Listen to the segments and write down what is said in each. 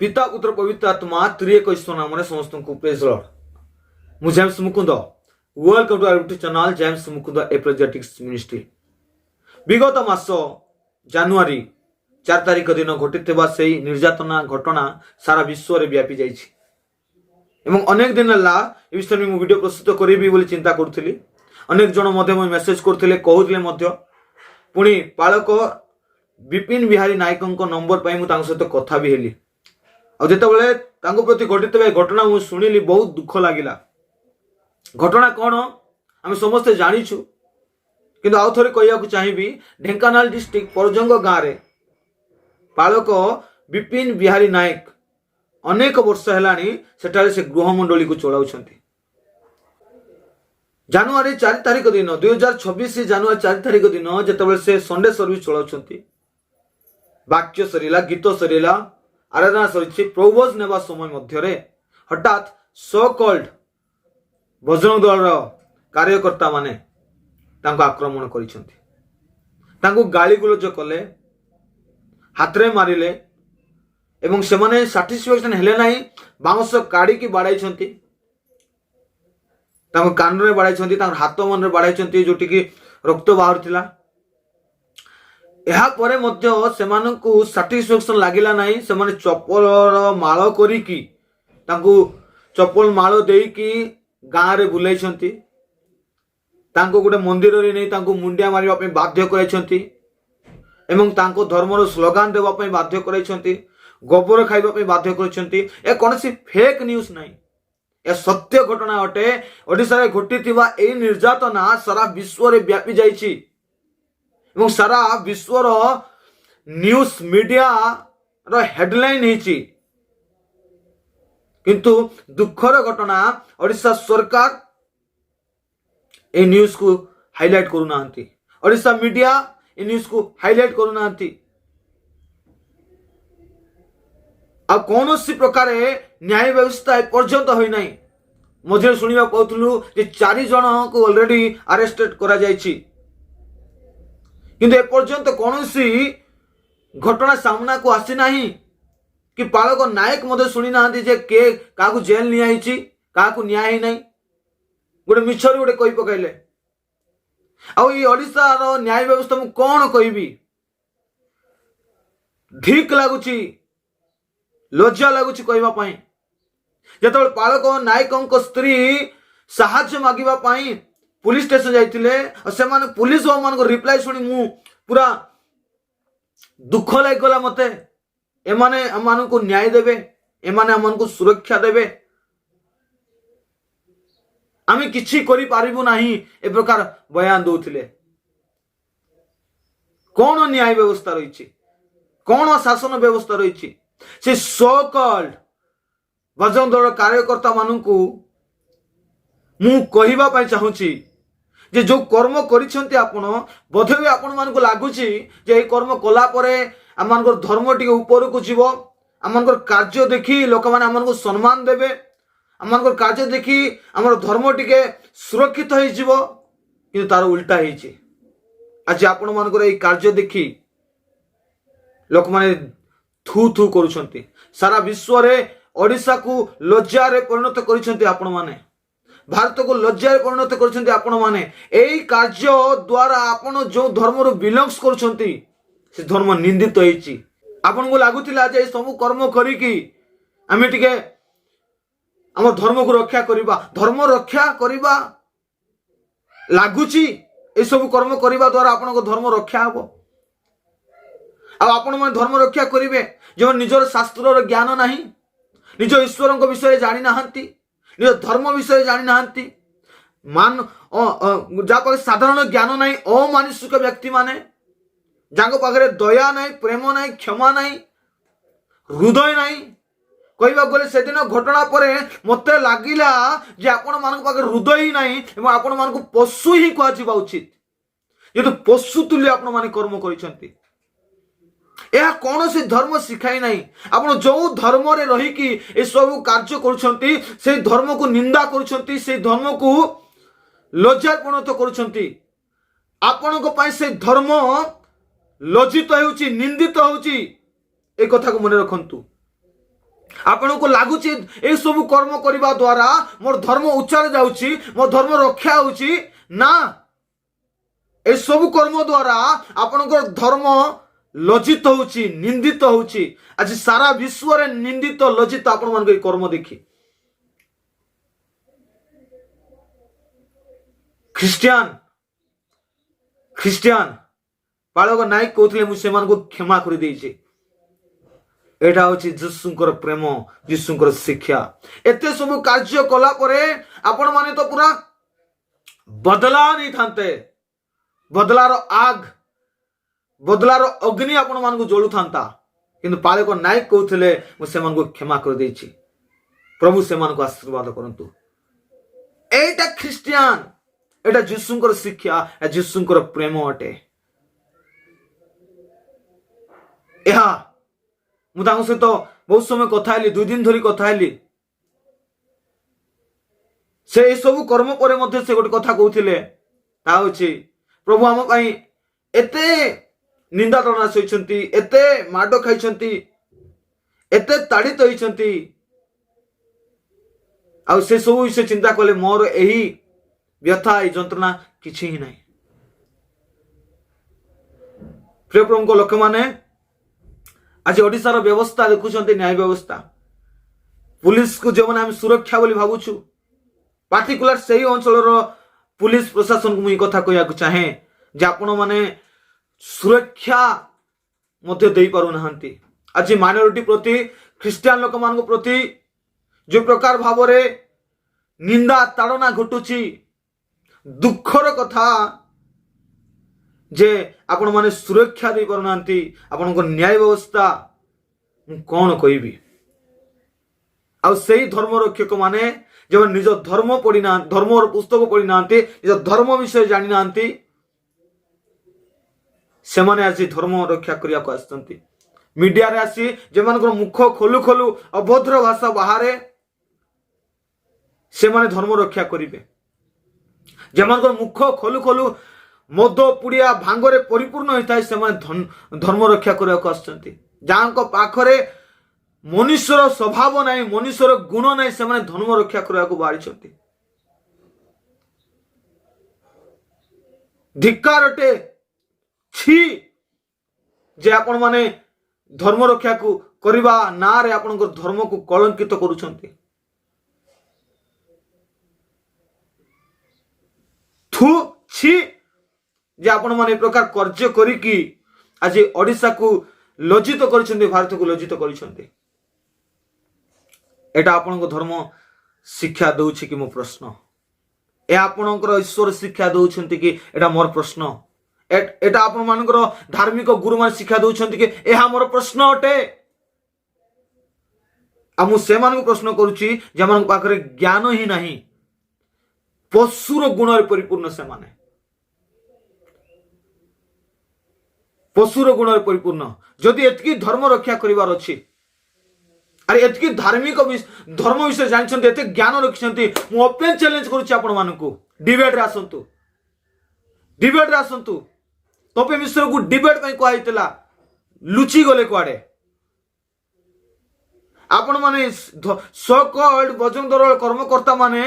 पिता पुत्र पवित्र आत्मा त्रिएक ईश्वर नाम समस्त को प्रेज लॉर्ड। मु James Mukund, welcome to our YouTube channel James Mukund apologetics ministry. विगत मास जानुआरी 4 तारिख दिन घटिथिबा सेही निर्यातना घटना सारा विश्व रे व्यापी जाइछि एवं अनेक दिन ला ए विषय में वीडियो प्रस्तुत करिबी बोली चिंता करथुली। अनेक जन मध्य मेसेज करथिले कहउथिले मध्य पुणी पालक विपिन बिहारी नायकों नंबर पाई मु तांग सहित कथा भी हेली और जेतेबेले तांको प्रति घटिथिबा घटना मु सुनिली बहुत दुख लागिला। घटना कौन आम समस्ते जानिछु किंतु आउ थोड़े कहवाक चाहिए। ढेंकानाल डिस्ट्रिक्ट परजंग गाँव में पालक विपिन बिहारी नायक अनेक वर्ष है से गृहमंडली को चलाउछंती। जानुआरी 4 तारिख दिन 2026 जानुआरी 4 तारिख दिन जितेबाला से संडे सर्विस चलाउछंती, वाक्य सरीला, गीत सरीला, आराधना सरी प्रभोज नेबा समय मध्य हठात सो कॉल्ड भजन दल कार्यकर्ता माने तांको आक्रमण करिसंती, तांको गाली गुलज कले, हाथरे मारिले एवं से माने सैटिस्फैक्शन हेले नाही। बांस काढ़ी की बाड़ाइछंती, तांको कान रे बाड़ाइछंती, तांको हाथ मन रे बाड़ाइछंती जोटी की रक्त बाहरथिला। एहा परे मध्य सेमानंकु सैटिस्फैक्शन लागिला नाही। से माने चप्पल माळ करिकी तांको चप्पल माळ देईकी गाँव रे बुलाइछंती, तांको गोटे मंदिर रे नहीं तांको मुंडिया मारिबा पई बाध्य कराइछंती एवं तांको धर्मर स्लोगान देबा पई बाध्य कराइछंती, गोबर खाइबा पई बाध्य कराइछंती। ए कोनसी फेक न्यूज नाही, ए सत्य घटना अटे। ओडिसा रे घटिथिबा ए निर्यातना सारा विश्व रे व्यापी जाइछि एवं सारा विश्व रो न्यूज मीडिया रो हेडलाइन हिची। किंतु दुखर घटना ओडिशा सरकार ए न्यूज को हाईलाइट करू नाहंती, ओडिशा मीडिया ए न्यूज को हाईलाइट करू नाहंती। आ कौनसी प्रकार न्याय व्यवस्था एपर्यंत होई नाही। मझे सुनिबा कहथुलु जे 4 जन को ऑलरेडी अरेस्टेड करा जायछि किंतु एपर्यंत कौनसी घटना सामना को आसी नाही कि पालक नायक मधे शुणी ना जे के काकू जेल नि आइछि, काकू न्याय ही नहीं। गोटे मिछरी गोटे कही पकाइले। आ ई ओडिसा रो न्याय व्यवस्था मु कोन कहबी, ठीक लागुछि, लज्जा लागुछि कहबा पई। जेतबे पालक नायकंक स्त्री साहाय्य मागिबा पई पुलिस स्टेशन जाइतिले और से माने पुलिस मान को रिप्लाई सुनी मु पूरा दुख लाग गला मते। एमाने अमान को न्याय देवे, एमाने अमान को सुरक्षा देवे, आमे किछि करि पारिबु नाही ए प्रकार बयान दउथिले। कोन न्याय व्यवस्था रहिछि, कोन शासन व्यवस्था रहिछि। से सो कॉल्ड भजन दल कार्यकर्ता मानकु मु कहिबा पई चाहूछि जे जो कर्म करिसंती आपण बोधे भी आपण मानकु लागुछि जे ए कर्म कला परे आमनकर धर्म टिके ऊपर को जीव, आमनकर कार्य देखी लोक माने आमनको सम्मान देबे, आमनकर कार्य देखी आमर धर्म टिके सुरक्षित होई जीव। किंतु तार उल्टा होईछि। आज आपण मानकर ए कार्य देखी लोक माने थू थू करूछंती। सारा विश्व रे ओडिसा को लज्जा रे परिणत करिसंती आपण माने, भारत को लज्जा रे परिणत करिसंती आपण माने। एई कार्य द्वारा आपण जो धर्म रो बिलोंग्स करूछंती से धर्म निंदित होईछि। आपन को लागुतिला जे सब कर्म करी कि आमे टिके हम धर्म को रक्षा करिबा, धर्म रक्षा करिबा लागुछि। ए सब कर्म करिबा द्वारा आपन को धर्म रक्षा हबो। आ आपन मन धर्म रक्षा करिवे जो निजर शास्त्र रो ज्ञान नाही, निज ईश्वर को विषय जानि नाहंती, निज धर्म विषय जानि नाहंती, मान जा पर साधारण ज्ञान नाही, अमानुषिक व्यक्ति माने जांको पाखरे दया नहीं, प्रेम नहीं, क्षमा नहीं, हृदय नहीं। कहवा गले से दिन घटना परे मते लागिला जे आपण मानक पाखरे हृदय ही नहीं एवं आपण मानक पशु ही कहा जिबा उचित। जेतु पशु तुल्य आपण माने कर्म करिसंती। एहा कोनोसी धर्म सिखाई नहीं। आपण जो धर्म रे रही कि ए सब कार्य करूछंती से धर्म को निंदा करूछंती, से धर्म को लज्जापणत करूछंती। आपण को पई से धर्म लज्जित होउची, निंदित होउची। ए कथा को मन रखंतु। आपण को लगुच ए सब कर्म करने द्वारा मोर धर्म उच्चार जाउची मोर धर्म रक्षा होची ना ए सब कर्म द्वारा आपण धर्म लज्जित होची निंदित होची आज सारा विश्व रे निंदित लज्जित आपण मन कर्म देखी ख्रिस्टियान बालक नायक कहते मुझे क्षमा कर देइछि एटा होची जीशुंकर प्रेम जीशुंकर शिक्षा एते सब कार्य कला परे आपण माने तो पूरा बदला नहीं थांते बदलार आग बदलार अग्नि आपण मान को जळु थांता किंतु पालक नायक कहते मुझे क्षमा कर देइछि प्रभु से मान को आशीर्वाद करंतु एटा ख्रिस्टियान एटा जीशुंकर शिक्षा जीशुंकर प्रेम अटे यह मुझे सहित बहुत समय कथा हेली 2 दिन धरी कथा हेली से सब कर्म पर मध्य से गोटे कथा कहते प्रभु आम पाई एते निंदा टना सही एते माड खाई एते ताड़ित होती आ से सब विषय चिंता कले मोर यही व्यथा यंत्रणा किछि ही नहीं प्रिय प्रभु को लोक माने आज ओडिशार व्यवस्था देखुंत न्याय व्यवस्था पुलिस को जो मैंने सुरक्षा बोली भावुछु पार्टिकुलर से ही अंचल पुलिस प्रशासन को मुझे कथा कहया चाहे जे आपण माने सुरक्षा मध्य दे पारु नाहंती आज माइनॉरिटी प्रति ख्रिस्टियन लोक मान प्रति जो प्रकार भाव रे निंदा ताड़ना घटुची दुखर कथा जे आपण माने सुरक्षा दे पारु नाहंती आपण को न्याय व्यवस्था कौन कहबी आ सही धर्म रक्षक माने जो निज धर्म पढ़ी ना धर्म पुस्तक पढ़ी ना निज धर्म विषय जानी ना से माने आज धर्म रक्षा करिया को आसतंती मीडिया रे आसी जे मान को मुख खोलु खोलु अभद्र भाषा बाहरे से माने धर्म रक्षा करिवे जे मान को मुख खोलु खोलु मद पुड़िया भांगरे परिपूर्ण होता है से धर्म रक्षा करने को आसुच्चंती जहाँ पाखरे मनुष्यर स्वभाव नहीं मनुष्यर गुण नहीं से धर्म रक्षा करने को बाहरी धिक्कार अटे छी जे आपण माने धर्म रक्षा को करवा ना रे आपण धर्म को कलंकित करुछंती थू छी जे आपण माने प्रकार कार्य करिकी आज ओडिशा को लज्जित करिसेंती भारत को लज्जित करिसेंती एटा आपनको धर्म शिक्षा दउछि कि मो प्रश्न ए आपनकर ईश्वर शिक्षा दउछंती कि एटा मोर प्रश्न एटा आपण मानकर धार्मिक गुरु मान शिक्षा दउछंती कि एहा मोर प्रश्न अटे आ मु से मान को प्रश्न करूछि जे मान पाखरे ज्ञान ही नहीं पशुर गुण रे परिपूर्ण से माने पशुर गुण परिपूर्ण जदि एतकी धर्म रक्षा करिवार अछि अरे एतकी धार्मिक धर्म विषय जानछन्ते एते ज्ञान रखछन्ते मु ओपन चैलेंज करूछि आपण मानकु डिबेट रे आसंतु तपे मिश्र को डिबेट पई कहैतला लुचि गले कुआडे आपण माने सो कॉल्ड बजरंग दल कर्मकर्ता माने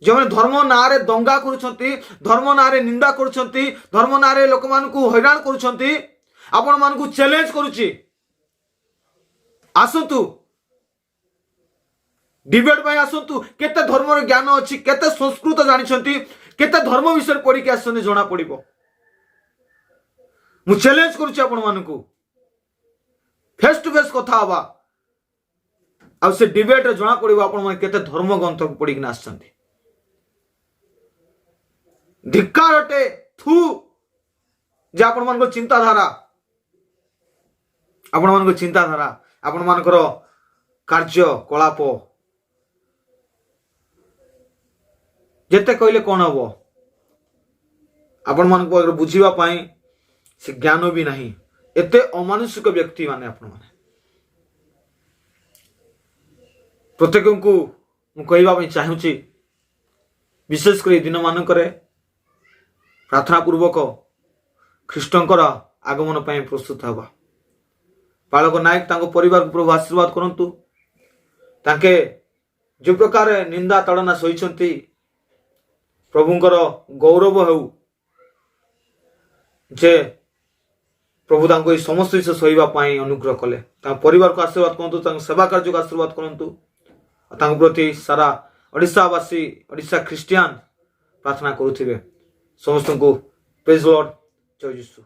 जो मैंने धर्म ना रे दंगा करुछंती धर्म ना रे निंदा करुछंती धर्म ना रे लोक मान को हैरान करुछंती आपण मान को चैलेंज करूची आसंतु डिबेट में आसंतु केते धर्म रे ज्ञान अछि केते संस्कृत जानिछंती केते धर्म विषय पढ़ी के आसने जणा पड़िबो मु चैलेंज करूची आपण मान को फेस टू फेस कथा हवा आ से डिबेट रे जणा पड़िबो आपण मान केते धर्म ग्रंथ पढ़ी के आसंती धिक्कार अटे थू जे आपण मान चिंताधारा आपण मान चिंताधारा आपण मानकर कार्य कलाप जेते कहले कौन हम आपण मान बुझीबा पाई से ज्ञान भी नहीं एते अमानुषिक व्यक्ति माने आपण माने प्रत्येक को मु कहबा पाई चाहूची विशेष कर दिन मानकरे प्रार्थना पूर्वक ख्रीष्टंकर आगमन पाई प्रस्तुत हवा ବାଳକ ନାୟକ ତାଙ୍କ ପରିବାରକୁ ପ୍ରଭୁ ଆଶୀର୍ବାଦ କରନ୍ତୁ। ତାଙ୍କେ ଯେଉଁ ପ୍ରକାର ନିନ୍ଦା ତାଡ଼ନା ସହିଛନ୍ତି, ପ୍ରଭୁଙ୍କର ଗୌରବ ହେଉ ଯେ ପ୍ରଭୁ ତାଙ୍କୁ ଏହି ସମସ୍ତ ଜିନିଷ ସହିବା ପାଇଁ ଅନୁଗ୍ରହ କଲେ। ତାଙ୍କ ପରିବାରକୁ ଆଶୀର୍ବାଦ କରନ୍ତୁ, ତାଙ୍କ ସେବା କାର୍ଯ୍ୟକୁ ଆଶୀର୍ବାଦ କରନ୍ତୁ। ତାଙ୍କ ପ୍ରତି ସାରା ଓଡ଼ିଶାବାସୀ, ଓଡ଼ିଶା ଖ୍ରୀଷ୍ଟିଆନ ପ୍ରାର୍ଥନା କରୁଥିବେ। ସମସ୍ତଙ୍କୁ ପ୍ରେଜ୍ ଲର୍ଡ, ଜୟ ଯୀଶୁ।